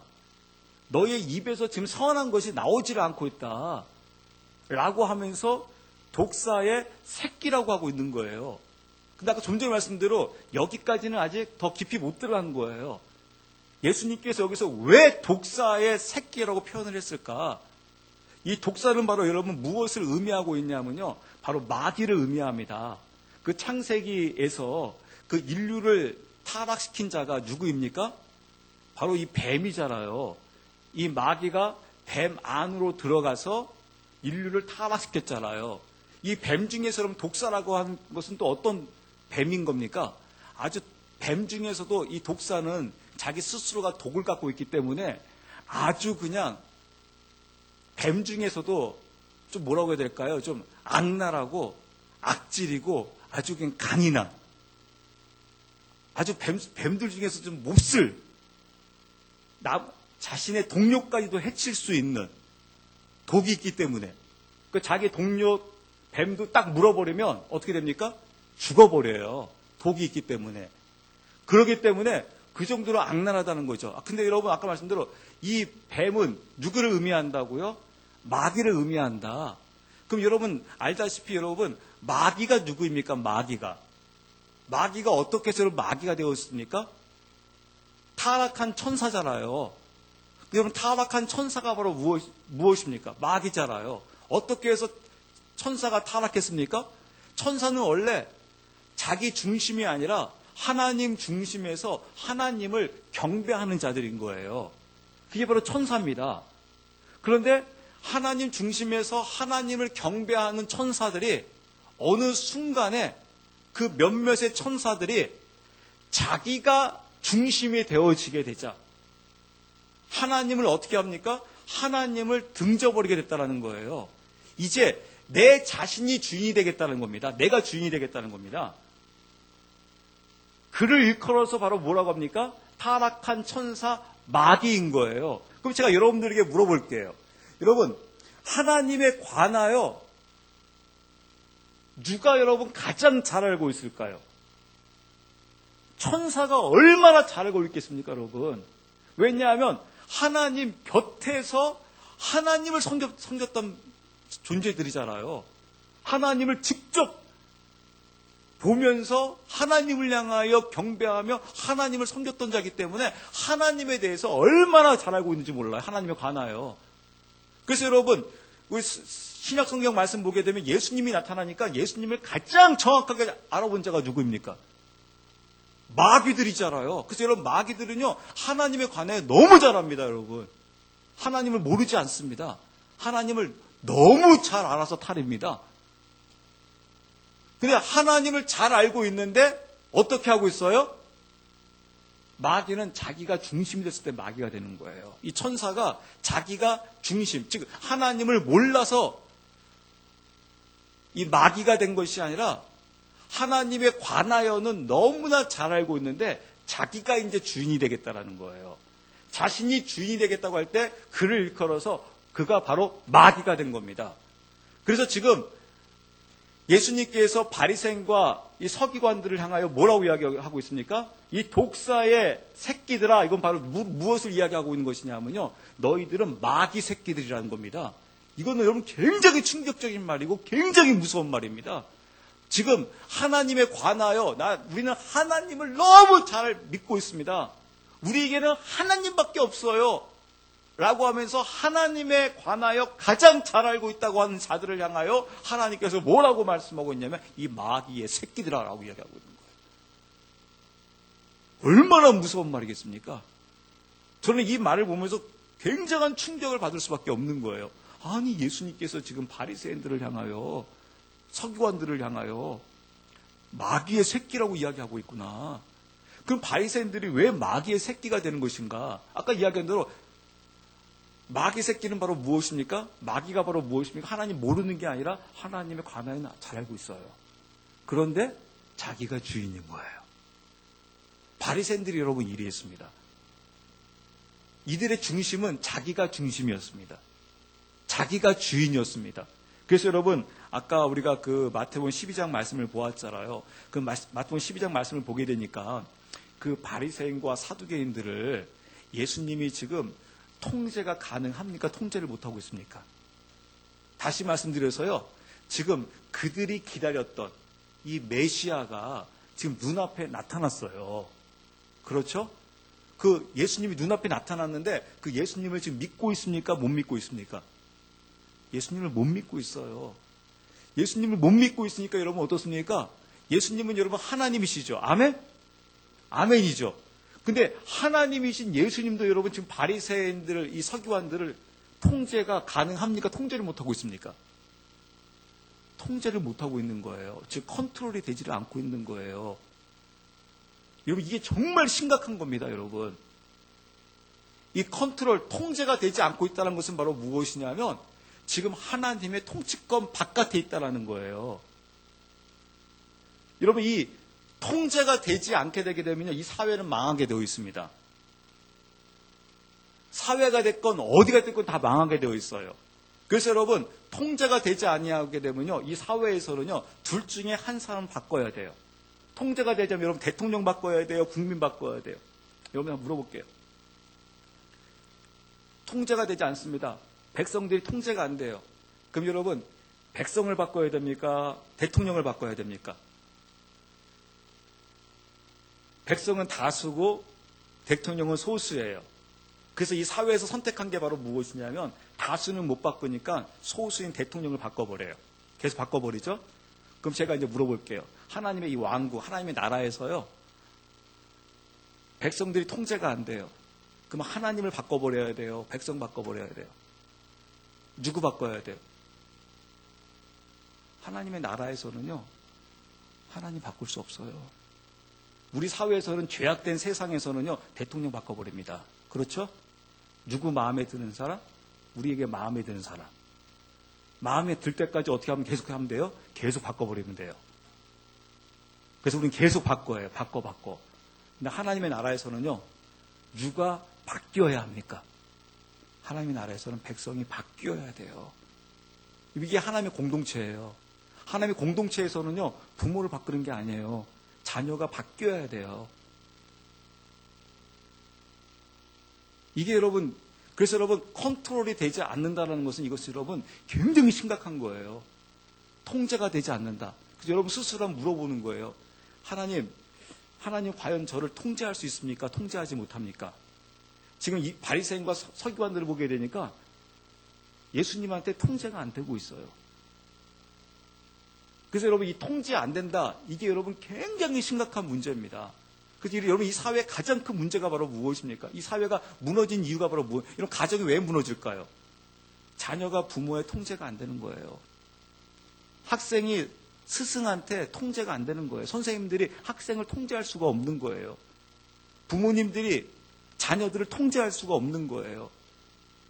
너희의 입에서 지금 선한 것이 나오지를 않고 있다. 라고 하면서 독사의 새끼라고 하고 있는 거예요. 근데 아까 좀 전에 말씀대로 여기까지는 아직 더 깊이 못 들어간 거예요. 예수님께서 여기서 왜 독사의 새끼라고 표현을 했을까? 이 독사는 바로 여러분 무엇을 의미하고 있냐면요. 바로 마귀를 의미합니다. 그 창세기에서 그 인류를 타락시킨 자가 누구입니까? 바로 이 뱀이잖아요. 이 마귀가 뱀 안으로 들어가서 인류를 타락시켰잖아요. 이 뱀 중에서 그럼 독사라고 하는 것은 또 어떤 뱀인 겁니까? 아주 뱀 중에서도 이 독사는 자기 스스로가 독을 갖고 있기 때문에 아주 그냥 뱀 중에서도 좀 뭐라고 해야 될까요? 좀 악랄하고 악질이고 아주 그냥 강인한, 아주 뱀들 중에서 좀 몹쓸, 자신의 동료까지도 해칠 수 있는 독이 있기 때문에 그 자기 동료 뱀도 딱 물어버리면 어떻게 됩니까? 죽어버려요. 독이 있기 때문에. 그렇기 때문에 그 정도로 악랄하다는 거죠. 근데 여러분 아까 말씀대로 이 뱀은 누구를 의미한다고요? 마귀를 의미한다. 그럼 여러분 알다시피 여러분 마귀가 누구입니까? 마귀가 어떻게 해서 마귀가 되었습니까? 타락한 천사잖아요. 여러분 타락한 천사가 바로 무엇입니까? 마귀잖아요. 어떻게 해서 천사가 타락했습니까? 천사는 원래 자기 중심이 아니라 하나님 중심에서 하나님을 경배하는 자들인 거예요. 그게 바로 천사입니다. 그런데 하나님 중심에서 하나님을 경배하는 천사들이 어느 순간에 그 몇몇의 천사들이 자기가 중심이 되어지게 되자 하나님을 어떻게 합니까? 하나님을 등져버리게 됐다는 거예요. 이제 내 자신이 주인이 되겠다는 겁니다. 내가 주인이 되겠다는 겁니다. 그를 일컬어서 바로 뭐라고 합니까? 타락한 천사 마귀인 거예요. 그럼 제가 여러분들에게 물어볼게요. 여러분, 하나님에 관하여 누가 여러분 가장 잘 알고 있을까요? 천사가 얼마나 잘 알고 있겠습니까, 여러분? 왜냐하면 하나님 곁에서 하나님을 섬겼던 존재들이잖아요. 하나님을 직접 보면서 하나님을 향하여 경배하며 하나님을 섬겼던 자이기 때문에 하나님에 대해서 얼마나 잘 알고 있는지 몰라요. 하나님에 관하여. 그래서 여러분 우리 신약 성경 말씀 보게 되면 예수님이 나타나니까 예수님을 가장 정확하게 알아본 자가 누구입니까? 마귀들이잖아요. 그래서 여러분 마귀들은요 하나님에 관해 너무 잘 압니다. 여러분 하나님을 모르지 않습니다. 하나님을 너무 잘 알아서 탈입니다. 근데 하나님을 잘 알고 있는데 어떻게 하고 있어요? 마귀는 자기가 중심이 됐을 때 마귀가 되는 거예요. 이 천사가 자기가 중심, 즉 하나님을 몰라서 이 마귀가 된 것이 아니라 하나님에 관하여는 너무나 잘 알고 있는데 자기가 이제 주인이 되겠다라는 거예요. 자신이 주인이 되겠다고 할 때 그를 일컬어서 그가 바로 마귀가 된 겁니다. 그래서 지금 예수님께서 바리새인과 이 서기관들을 향하여 뭐라고 이야기하고 있습니까? 이 독사의 새끼들아, 이건 바로 무엇을 이야기하고 있는 것이냐면요, 너희들은 마귀 새끼들이라는 겁니다. 이거는 여러분 굉장히 충격적인 말이고 굉장히 무서운 말입니다. 지금 하나님에 관하여 우리는 하나님을 너무 잘 믿고 있습니다. 우리에게는 하나님밖에 없어요. 라고 하면서 하나님에 관하여 가장 잘 알고 있다고 하는 자들을 향하여 하나님께서 뭐라고 말씀하고 있냐면 이 마귀의 새끼들아라고 이야기하고 있는 거예요. 얼마나 무서운 말이겠습니까? 저는 이 말을 보면서 굉장한 충격을 받을 수밖에 없는 거예요. 아니, 예수님께서 지금 바리새인들을 향하여, 서기관들을 향하여 마귀의 새끼라고 이야기하고 있구나. 그럼 바리새인들이 왜 마귀의 새끼가 되는 것인가? 아까 이야기한 대로 마귀 새끼는 바로 무엇입니까? 마귀가 바로 무엇입니까? 하나님 모르는 게 아니라 하나님의 관하에는 잘 알고 있어요. 그런데 자기가 주인인 거예요. 바리새인들이 여러분 이랬습니다. 이들의 중심은 자기가 중심이었습니다. 자기가 주인이었습니다. 그래서 여러분 아까 우리가 그 마태복음 12장 말씀을 보았잖아요. 그 마태복음 12장 말씀을 보게 되니까 그 바리새인과 사두개인들을 예수님이 지금 통제가 가능합니까? 통제를 못하고 있습니까? 다시 말씀드려서요. 지금 그들이 기다렸던 이 메시아가 지금 눈앞에 나타났어요. 그렇죠? 그 예수님이 눈앞에 나타났는데 그 예수님을 지금 믿고 있습니까? 못 믿고 있습니까? 예수님을 못 믿고 있어요. 예수님을 못 믿고 있으니까 여러분 어떻습니까? 예수님은 여러분 하나님이시죠. 아멘? 아멘이죠. 근데 하나님이신 예수님도 여러분 지금 바리새인들을, 이 서기관들을 통제가 가능합니까? 통제를 못하고 있습니까? 통제를 못하고 있는 거예요. 즉 컨트롤이 되지를 않고 있는 거예요. 여러분 이게 정말 심각한 겁니다. 여러분 이 컨트롤, 통제가 되지 않고 있다는 것은 바로 무엇이냐면 지금 하나님의 통치권 바깥에 있다는 거예요. 여러분 이 통제가 되지 않게 되게 되면 이 사회는 망하게 되어 있습니다. 사회가 됐건 어디가 됐건 다 망하게 되어 있어요. 그래서 여러분 통제가 되지 아니하게 되면요 이 사회에서는요 둘 중에 한 사람 바꿔야 돼요. 통제가 되자면 여러분 대통령 바꿔야 돼요, 국민 바꿔야 돼요. 여러분 한번 물어볼게요. 통제가 되지 않습니다. 백성들이 통제가 안 돼요. 그럼 여러분 백성을 바꿔야 됩니까? 대통령을 바꿔야 됩니까? 백성은 다수고 대통령은 소수예요. 그래서 이 사회에서 선택한 게 바로 무엇이냐면 다수는 못 바꾸니까 소수인 대통령을 바꿔버려요. 계속 바꿔버리죠? 그럼 제가 이제 물어볼게요. 하나님의 이 왕국, 하나님의 나라에서요 백성들이 통제가 안 돼요. 그럼 하나님을 바꿔버려야 돼요? 백성 바꿔버려야 돼요? 누구 바꿔야 돼요? 하나님의 나라에서는요 하나님 바꿀 수 없어요. 우리 사회에서는 죄악된 세상에서는요 대통령 바꿔버립니다. 그렇죠? 누구 마음에 드는 사람? 우리에게 마음에 드는 사람. 마음에 들 때까지 어떻게 하면 계속 하면 돼요? 계속 바꿔버리면 돼요. 그래서 우리는 계속 바꿔요. 바꿔. 근데 하나님의 나라에서는요 누가 바뀌어야 합니까? 하나님의 나라에서는 백성이 바뀌어야 돼요. 이게 하나님의 공동체예요. 하나님의 공동체에서는요 부모를 바꾸는 게 아니에요. 자녀가 바뀌어야 돼요. 이게 여러분, 그래서 여러분 컨트롤이 되지 않는다는 것은 이것이 여러분 굉장히 심각한 거예요. 통제가 되지 않는다. 그래서 여러분 스스로 물어보는 거예요. 하나님 과연 저를 통제할 수 있습니까? 통제하지 못합니까? 지금 이 바리새인과 서기관들을 보게 되니까 예수님한테 통제가 안 되고 있어요. 그래서 여러분 이 통제 안 된다. 이게 여러분 굉장히 심각한 문제입니다. 그래서 여러분 이 사회의 가장 큰 문제가 바로 무엇입니까? 이 사회가 무너진 이유가 바로 이런 가정이 왜 무너질까요? 자녀가 부모의 통제가 안 되는 거예요. 학생이 스승한테 통제가 안 되는 거예요. 선생님들이 학생을 통제할 수가 없는 거예요. 부모님들이 자녀들을 통제할 수가 없는 거예요.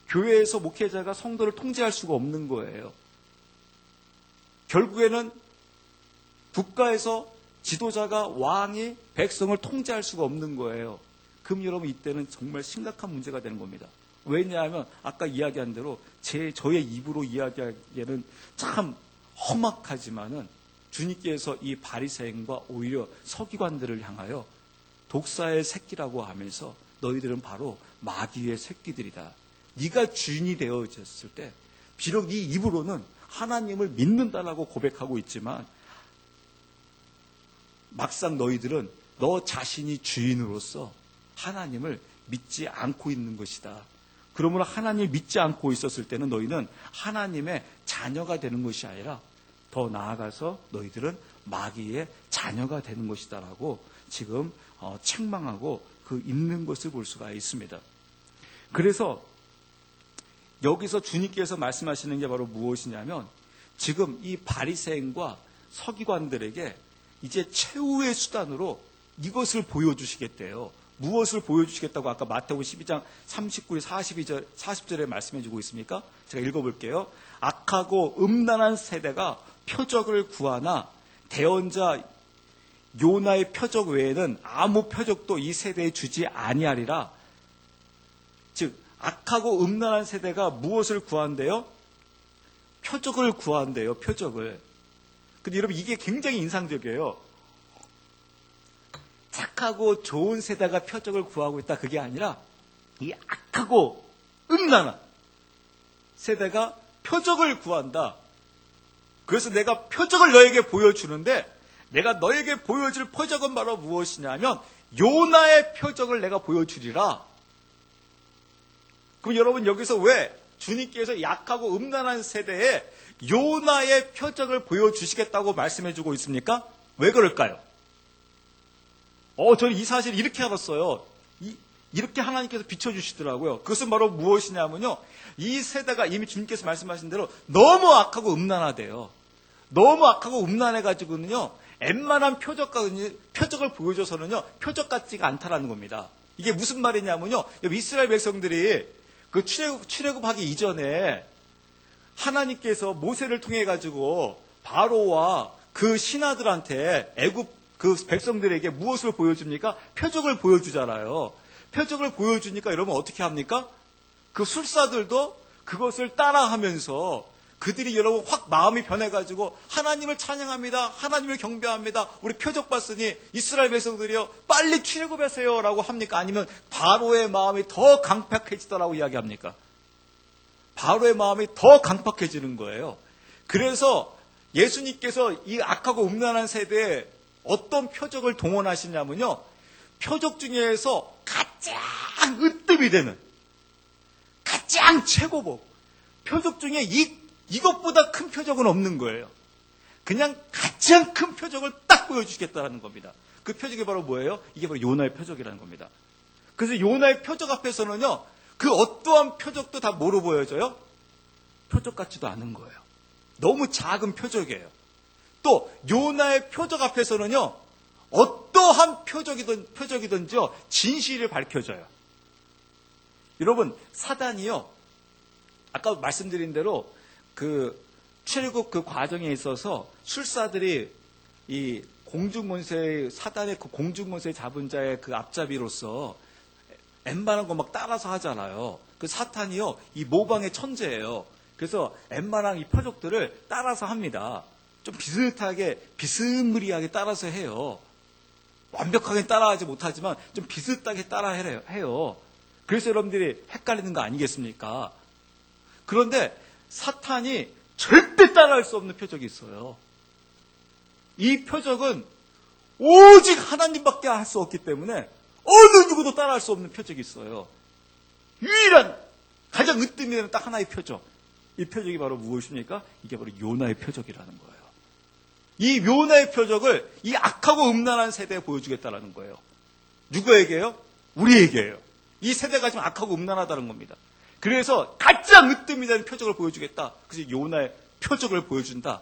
교회에서 목회자가 성도를 통제할 수가 없는 거예요. 결국에는 국가에서 지도자가 왕이 백성을 통제할 수가 없는 거예요. 그럼 여러분 이때는 정말 심각한 문제가 되는 겁니다. 왜냐하면 아까 이야기한 대로 저의 입으로 이야기하기에는 참 험악하지만은 주님께서 이 바리새인과 오히려 서기관들을 향하여 독사의 새끼라고 하면서 너희들은 바로 마귀의 새끼들이다. 네가 주인이 되어졌을 때 비록 네 입으로는 하나님을 믿는다라고 고백하고 있지만 막상 너희들은 너 자신이 주인으로서 하나님을 믿지 않고 있는 것이다. 그러므로 하나님을 믿지 않고 있었을 때는 너희는 하나님의 자녀가 되는 것이 아니라 더 나아가서 너희들은 마귀의 자녀가 되는 것이다라고 지금 책망하고 그 있는 것을 볼 수가 있습니다. 그래서 여기서 주님께서 말씀하시는 게 바로 무엇이냐면 지금 이 바리새인과 서기관들에게 이제 최후의 수단으로 이것을 보여주시겠대요. 무엇을 보여주시겠다고 아까 마태복음 12장 39절 40절에 말씀해주고 있습니까? 제가 읽어볼게요. 악하고 음란한 세대가 표적을 구하나 대언자 요나의 표적 외에는 아무 표적도 이 세대에 주지 아니하리라. 즉 악하고 음란한 세대가 무엇을 구한대요? 표적을 구한대요. 표적을. 근데 여러분 이게 굉장히 인상적이에요. 착하고 좋은 세대가 표적을 구하고 있다 그게 아니라 이 악하고 음란한 세대가 표적을 구한다. 그래서 내가 표적을 너에게 보여주는데 내가 너에게 보여줄 표적은 바로 무엇이냐면 요나의 표적을 내가 보여주리라. 그럼 여러분 여기서 왜 주님께서 약하고 음란한 세대에 요나의 표적을 보여주시겠다고 말씀해주고 있습니까? 왜 그럴까요? 저는 이 사실을 이렇게 알았어요. 이렇게 하나님께서 비춰주시더라고요. 그것은 바로 무엇이냐면요. 이 세대가 이미 주님께서 말씀하신 대로 너무 악하고 음란하대요. 너무 악하고 음란해가지고는요. 웬만한 표적을 보여줘서는요. 표적 같지가 않다라는 겁니다. 이게 무슨 말이냐면요. 이스라엘 백성들이 그 출애굽하기 이전에 하나님께서 모세를 통해 가지고 바로와 그 신하들한테 애굽 그 백성들에게 무엇을 보여줍니까? 표적을 보여주잖아요. 표적을 보여주니까 여러분 어떻게 합니까? 그 술사들도 그것을 따라하면서 그들이 여러분 확 마음이 변해가지고 하나님을 찬양합니다. 하나님을 경배합니다. 우리 표적 봤으니 이스라엘 백성들이요 빨리 출애굽하세요 라고 합니까? 아니면 바로의 마음이 더 강팍해지더라고 이야기합니까? 바로의 마음이 더 강팍해지는 거예요. 그래서 예수님께서 이 악하고 음란한 세대에 어떤 표적을 동원하시냐면요. 표적 중에서 가장 으뜸이 되는 가장 최고복 표적 중에 이것보다 큰 표적은 없는 거예요. 그냥 가장 큰 표적을 딱 보여주시겠다는 겁니다. 그 표적이 바로 뭐예요? 이게 바로 요나의 표적이라는 겁니다. 그래서 요나의 표적 앞에서는요. 그 어떠한 표적도 다 뭐로 보여져요? 표적 같지도 않은 거예요. 너무 작은 표적이에요. 또 요나의 표적 앞에서는요. 어떠한 표적이든지요. 진실을 밝혀줘요. 여러분 사단이요. 아까 말씀드린 대로 출애굽 그 과정에 있어서 술사들이 이 공중권세 사단의 그 공중권세 잡은 자의 그 앞잡이로서 웬만한 거 막 따라서 하잖아요. 그 사탄이요 이 모방의 천재예요. 그래서 웬만한 이 표적들을 따라서 합니다. 좀 비스무리하게 따라서 해요. 완벽하게 따라하지 못하지만 좀 비슷하게 따라해요. 그래서 여러분들이 헷갈리는 거 아니겠습니까? 그런데 사탄이 절대 따라할 수 없는 표적이 있어요. 이 표적은 오직 하나님밖에 할 수 없기 때문에 어느 누구도 따라할 수 없는 표적이 있어요. 유일한 가장 으뜸이 되는 딱 하나의 표적. 이 표적이 바로 무엇입니까? 이게 바로 요나의 표적이라는 거예요. 이 요나의 표적을 이 악하고 음란한 세대에 보여주겠다는 거예요. 누구에게요? 우리에게요. 이 세대가 지금 악하고 음란하다는 겁니다. 그래서 가장 으뜸이 되는 표적을 보여주겠다. 그래서 요나의 표적을 보여준다.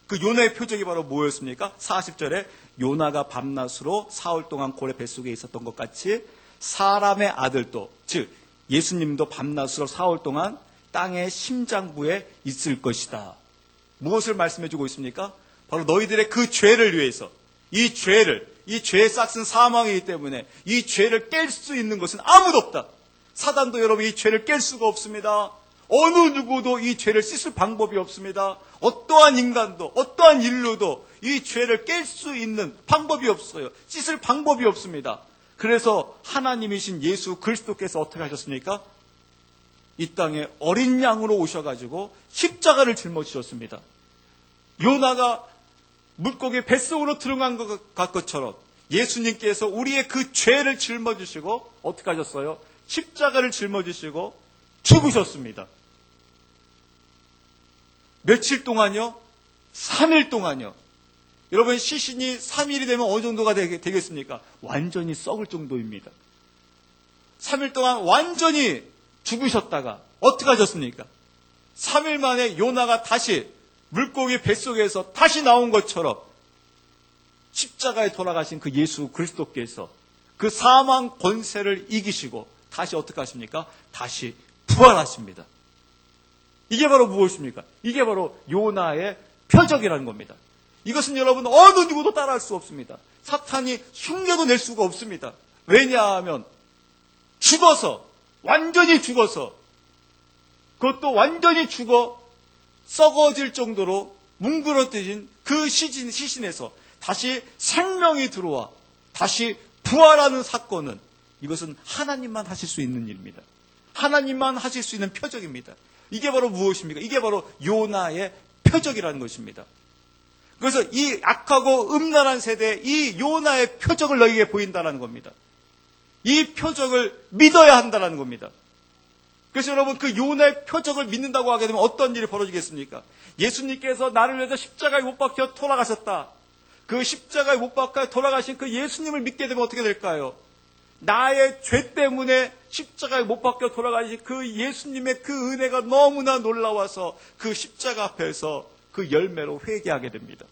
그 요나의 표적이 바로 뭐였습니까? 40절에 요나가 밤낮으로 사흘 동안 고래 뱃속에 있었던 것 같이 사람의 아들도 즉 예수님도 밤낮으로 사흘 동안 땅의 심장부에 있을 것이다. 무엇을 말씀해주고 있습니까? 바로 너희들의 그 죄를 위해서 이 죄의 싹은 사망이기 때문에 이 죄를 깰 수 있는 것은 아무도 없다. 사단도 여러분 이 죄를 깰 수가 없습니다. 어느 누구도 이 죄를 씻을 방법이 없습니다. 어떠한 인간도 어떠한 인류도 이 죄를 깰 수 있는 방법이 없어요. 씻을 방법이 없습니다. 그래서 하나님이신 예수 그리스도께서 어떻게 하셨습니까? 이 땅에 어린 양으로 오셔가지고 십자가를 짊어지셨습니다. 요나가 물고기 뱃속으로 들어간 것처럼 예수님께서 우리의 그 죄를 짊어지시고 어떻게 하셨어요? 십자가를 짊어지시고 죽으셨습니다. 며칠 동안요? 3일 동안요. 여러분, 시신이 3일이 되면 어느 정도가 되겠습니까? 완전히 썩을 정도입니다. 3일 동안 완전히 죽으셨다가 어떻게 하셨습니까? 3일 만에 요나가 다시 물고기 뱃속에서 다시 나온 것처럼 십자가에 돌아가신 그 예수 그리스도께서 그 사망 권세를 이기시고 다시 어떻게 하십니까? 다시 부활하십니다. 이게 바로 무엇입니까? 이게 바로 요나의 표적이라는 겁니다. 이것은 여러분 어느 누구도 따라할 수 없습니다. 사탄이 흉내도 낼 수가 없습니다. 왜냐하면 죽어서, 완전히 죽어서, 그것도 완전히 죽어 썩어질 정도로 뭉그러뜨린 그 시신에서 다시 생명이 들어와 다시 부활하는 사건은, 이것은 하나님만 하실 수 있는 일입니다. 하나님만 하실 수 있는 표적입니다. 이게 바로 무엇입니까? 이게 바로 요나의 표적이라는 것입니다. 그래서 이 악하고 음란한 세대에 이 요나의 표적을 너희에게 보인다는 겁니다. 이 표적을 믿어야 한다는 겁니다. 그래서 여러분, 그 요나의 표적을 믿는다고 하게 되면 어떤 일이 벌어지겠습니까? 예수님께서 나를 위해서 십자가에 못 박혀 돌아가셨다. 그 십자가에 못 박혀 돌아가신 그 예수님을 믿게 되면 어떻게 될까요? 나의 죄 때문에 십자가에 못 박혀 돌아가신 그 예수님의 그 은혜가 너무나 놀라워서 그 십자가 앞에서 그 열매로 회개하게 됩니다.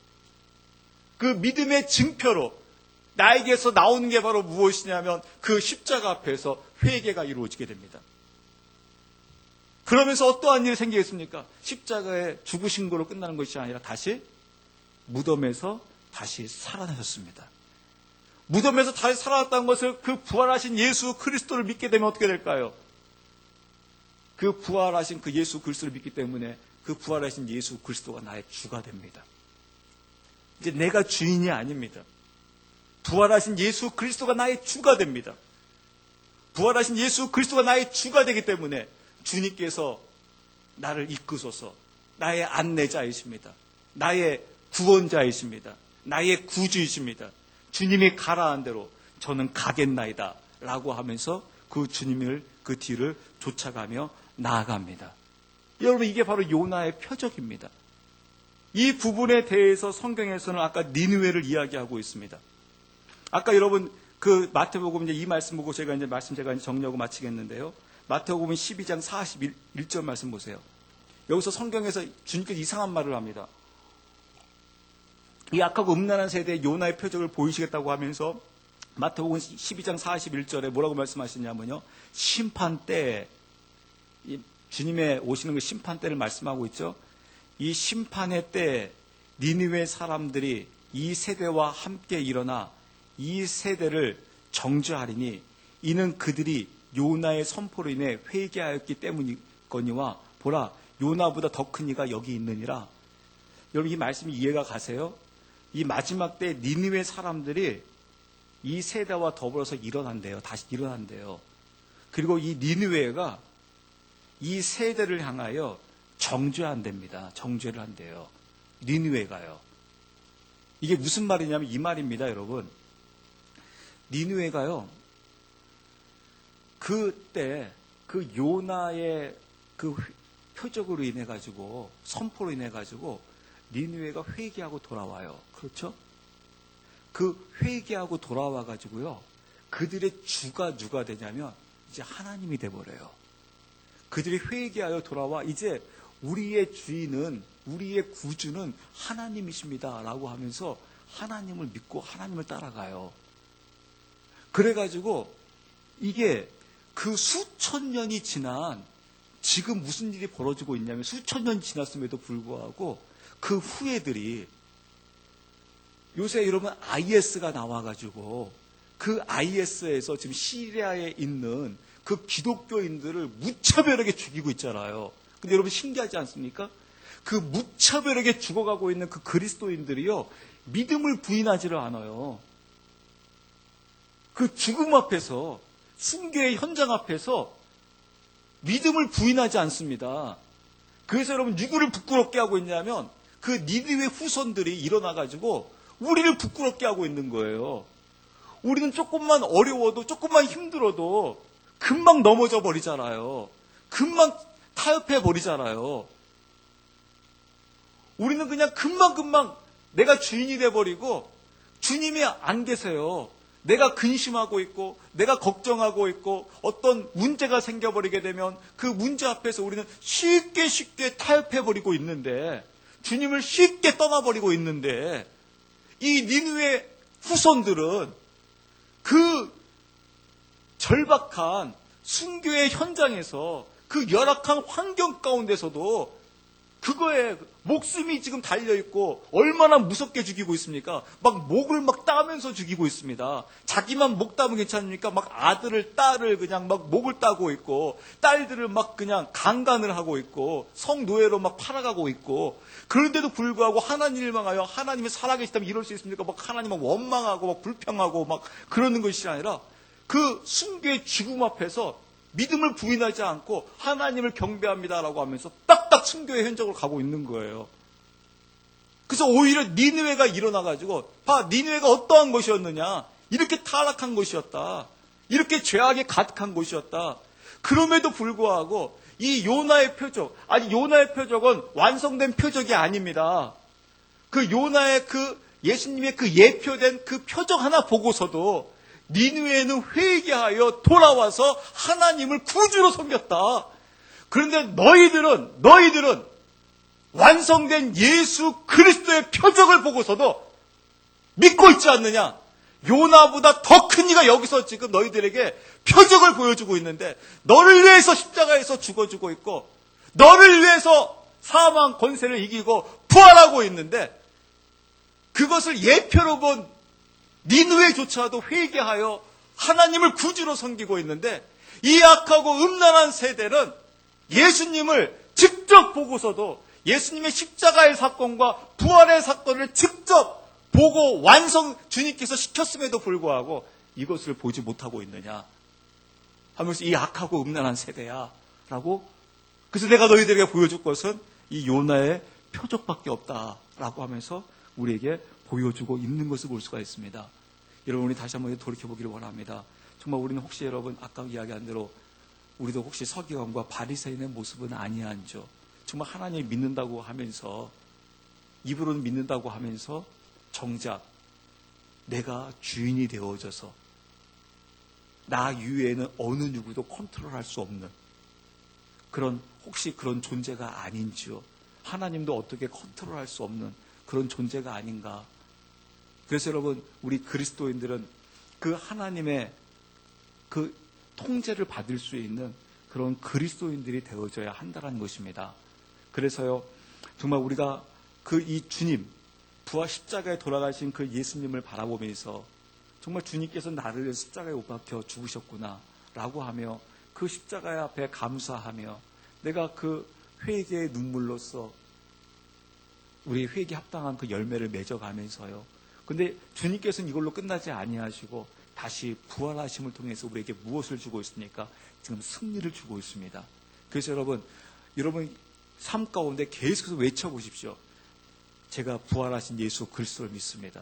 그 믿음의 증표로 나에게서 나오는 게 바로 무엇이냐면 그 십자가 앞에서 회개가 이루어지게 됩니다. 그러면서 어떠한 일이 생기겠습니까? 십자가에 죽으신 거로 끝나는 것이 아니라 다시 무덤에서 다시 살아나셨습니다. 무덤에서 다시 살아났다는 것을, 그 부활하신 예수 그리스도를 믿게 되면 어떻게 될까요? 그 부활하신 그 예수 그리스도를 믿기 때문에 그 부활하신 예수 그리스도가 나의 주가 됩니다. 이제 내가 주인이 아닙니다. 부활하신 예수 그리스도가 나의 주가 됩니다. 부활하신 예수 그리스도가 나의 주가 되기 때문에 주님께서 나를 이끄소서, 나의 안내자이십니다. 나의 구원자이십니다. 나의 구주이십니다. 주님이 가라한 대로 저는 가겠나이다 라고 하면서 그 주님을, 그 뒤를 쫓아가며 나아갑니다. 여러분, 이게 바로 요나의 표적입니다. 이 부분에 대해서 성경에서는 아까 니느웨를 이야기하고 있습니다. 아까 여러분 그 마태복음 이제 이 말씀 보고 제가 이제 정리하고 마치겠는데요. 마태복음 12장 41절 말씀 보세요. 여기서 성경에서 주님께서 이상한 말을 합니다. 이 악하고 음란한 세대의 요나의 표적을 보이시겠다고 하면서 마태복음 12장 41절에 뭐라고 말씀하시냐면요. 심판 때에, 주님의 오시는 그 심판 때를 말씀하고 있죠. 이 심판의 때에 니느웨 사람들이 이 세대와 함께 일어나 이 세대를 정죄하리니 이는 그들이 요나의 선포로 인해 회개하였기 때문이거니와 보라, 요나보다 더 큰 이가 여기 있느니라. 여러분, 이 말씀이 이해가 가세요? 이 마지막 때 니느웨 사람들이 이 세대와 더불어서 일어난대요. 다시 일어난대요. 그리고 이 니느웨가 이 세대를 향하여 정죄한답니다. 정죄를 한대요. 니느웨가요. 이게 무슨 말이냐면 이 말입니다, 여러분. 니느웨가요, 그때 그 요나의 그 표적으로 인해 가지고, 선포로 인해 가지고 니느웨가 회개하고 돌아와요. 그렇죠? 그 회개하고 돌아와 가지고요, 그들의 주가 누가 되냐면 이제 하나님이 돼버려요. 그들이 회개하여 돌아와 이제 우리의 주인은, 우리의 구주는 하나님이십니다 라고 하면서 하나님을 믿고 하나님을 따라가요. 그래가지고 이게 그 수천 년이 지난 지금 무슨 일이 벌어지고 있냐면, 수천 년이 지났음에도 불구하고 그 후예들이, 요새 여러분 IS가 나와가지고 그 IS에서 지금 시리아에 있는 그 기독교인들을 무차별하게 죽이고 있잖아요. 근데 여러분 신기하지 않습니까? 그 무차별하게 죽어가고 있는 그 그리스도인들이요, 믿음을 부인하지를 않아요. 그 죽음 앞에서, 순교의 현장 앞에서 믿음을 부인하지 않습니다. 그래서 여러분 누구를 부끄럽게 하고 있냐면 그 니느웨 후손들이 일어나가지고 우리를 부끄럽게 하고 있는 거예요. 우리는 조금만 어려워도, 조금만 힘들어도 금방 넘어져 버리잖아요. 금방 타협해 버리잖아요. 우리는 그냥 금방 내가 주인이 돼버리고 주님이 안 계세요. 내가 근심하고 있고 내가 걱정하고 있고 어떤 문제가 생겨버리게 되면 그 문제 앞에서 우리는 쉽게 타협해버리고 있는데, 주님을 쉽게 떠나버리고 있는데, 이 니느웨 후손들은 그 절박한 순교의 현장에서 그 열악한 환경 가운데서도 그거에 목숨이 지금 달려있고 얼마나 무섭게 죽이고 있습니까? 막 목을 막 따면서 죽이고 있습니다. 자기만 목 따면 괜찮으니까 막 아들을, 딸을 그냥 막 목을 따고 있고, 딸들을 막 그냥 강간을 하고 있고, 성노예로 막 팔아가고 있고, 그런데도 불구하고 하나님을 향하여 하나님이 살아계시다면 이럴 수 있습니까? 막 하나님 막 원망하고 막 불평하고 막 그러는 것이 아니라 그 순교의 죽음 앞에서 믿음을 부인하지 않고 하나님을 경배합니다라고 하면서 딱딱 순교의 현장으로 가고 있는 거예요. 그래서 오히려 니느웨가 일어나가지고, 봐, 니느웨가 어떠한 것이었느냐, 이렇게 타락한 것이었다, 이렇게 죄악에 가득한 것이었다. 그럼에도 불구하고 이 요나의 표적, 아니 요나의 표적은 완성된 표적이 아닙니다. 그 요나의 그 예수님의 그 예표된 그 표적 하나 보고서도 니느웨는 회개하여 돌아와서 하나님을 구주로 섬겼다. 그런데 너희들은 완성된 예수 그리스도의 표적을 보고서도 믿고 있지 않느냐? 요나보다 더 큰 이가 여기서 지금 너희들에게 표적을 보여주고 있는데, 너를 위해서 십자가에서 죽어주고 있고, 너를 위해서 사망 권세를 이기고 부활하고 있는데, 그것을 예표로 본 니느웨조차도 회개하여 하나님을 구주로 섬기고 있는데, 이 악하고 음란한 세대는 예수님을 직접 보고서도 예수님의 십자가의 사건과 부활의 사건을 직접 보고 주님께서 시켰음에도 불구하고 이것을 보지 못하고 있느냐 하면서, 이 악하고 음란한 세대야 라고. 그래서 내가 너희들에게 보여줄 것은 이 요나의 표적밖에 없다라고 하면서 우리에게 보여주고 있는 것을 볼 수가 있습니다. 여러분, 우리 다시 한번 돌이켜보기를 원합니다. 정말 우리는 혹시 여러분 아까 이야기한 대로 우리도 혹시 서기관과 바리새인의 모습은 아니한죠. 정말 하나님 믿는다고 하면서, 입으로는 믿는다고 하면서 정작 내가 주인이 되어져서 나 이외에는 어느 누구도 컨트롤할 수 없는 혹시 그런 존재가 아닌지요. 하나님도 어떻게 컨트롤할 수 없는 그런 존재가 아닌가. 그래서 여러분, 우리 그리스도인들은 그 하나님의 그 통제를 받을 수 있는 그런 그리스도인들이 되어져야 한다는 것입니다. 그래서요, 정말 우리가 이 주님, 부활 십자가에 돌아가신 그 예수님을 바라보면서 정말 주님께서 나를 위해서 십자가에 못 박혀 죽으셨구나 라고 하며 그 십자가 앞에 감사하며 내가 그 회개의 눈물로써 우리 회개 합당한 그 열매를 맺어가면서요. 근데 주님께서는 이걸로 끝나지 아니하시고 다시 부활하심을 통해서 우리에게 무엇을 주고 있습니까? 지금 승리를 주고 있습니다. 그래서 여러분 삶 가운데 계속해서 외쳐보십시오. 제가 부활하신 예수 그리스도를 믿습니다.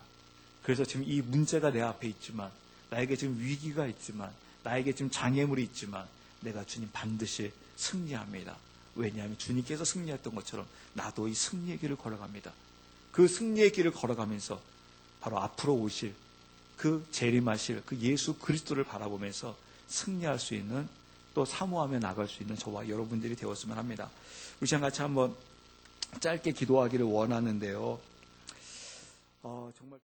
그래서 지금 이 문제가 내 앞에 있지만, 나에게 지금 위기가 있지만, 나에게 지금 장애물이 있지만, 내가 주님 반드시 승리합니다. 왜냐하면 주님께서 승리했던 것처럼 나도 이 승리의 길을 걸어갑니다. 그 승리의 길을 걸어가면서 바로 앞으로 오실 그 재림하실 그 예수 그리스도를 바라보면서 승리할 수 있는, 또 사모하며 나갈 수 있는 저와 여러분들이 되었으면 합니다. 우리 시간 같이 한번 짧게 기도하기를 원하는데요. 정말